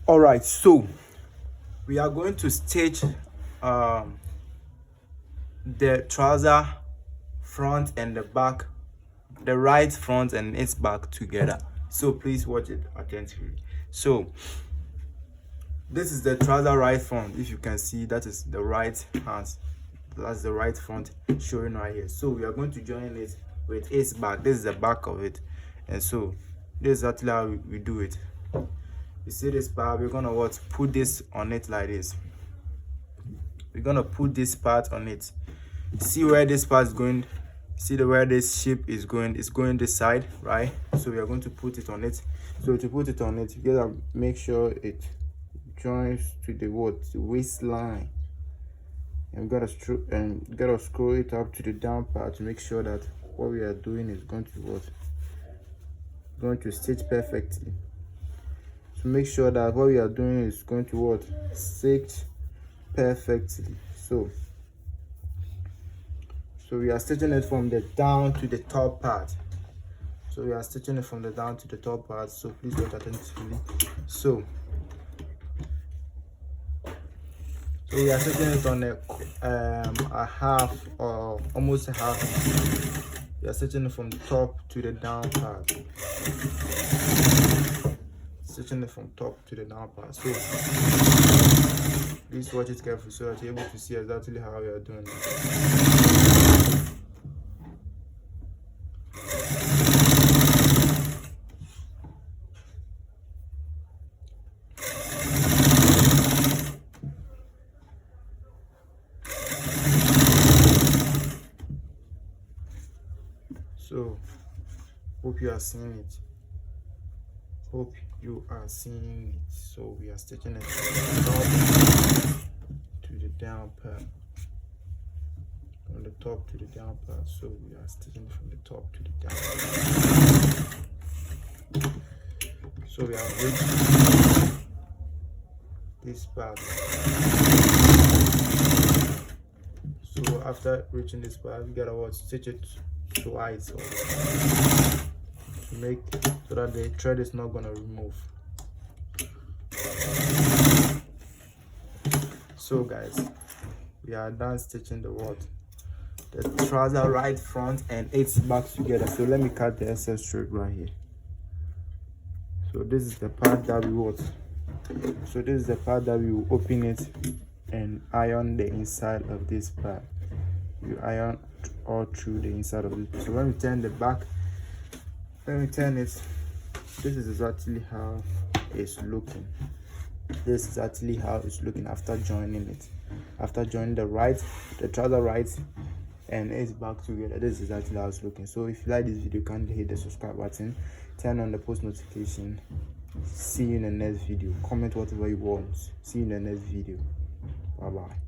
All right, so we are going to stitch the trouser front and the back, the right front and its back together. So please watch it attentively. So this is the trouser right front. If you can see, that is the right hand, that's the right front showing right here. So we are going to join it with its back. This is the back of it, and so this is actually how we do it. You see this part, we're gonna put this on it like this. We're gonna put this part on it. See where this part is going, see where this shape is going, it's going this side, right? So we are going to put it on it. So to put it on it, you gotta make sure it joins to the waistline, and we gotta screw it up to the down part to make sure that what we are doing is going to stitch perfectly. To make sure that what we are doing is going to stitch perfectly. So we are stitching it from the down to the top part. So we are stitching it from the down to the top part. So please watch attentively. So we are stitching it on a half, or almost a half. We are stitching it from the top to the down part. Stitching it from top to the down part. So please watch it carefully so that you're able to see exactly how we are doing it. So hope you are seeing it. Hope you are seeing it. So we are stitching it from the top to the down part. From the top to the down part. So we are stitching it from the top to the down part. So we have reached this part. So after reaching this part, we gotta stitch it twice to make so that the thread is not gonna remove. So guys, we are done stitching the trouser right front and its back together. So let me cut the excess thread right here. So this is the part that we will open it and iron the inside of this part. You iron all through the inside of it. So when we turn the back, this is exactly how it's looking. This is actually how it's looking after joining it. After joining the trouser right and its back together, this is actually how it's looking. So if you like this video, kindly hit the subscribe button, turn on the post notification. See you in the next video. Comment whatever you want. See you in the next video. Bye bye.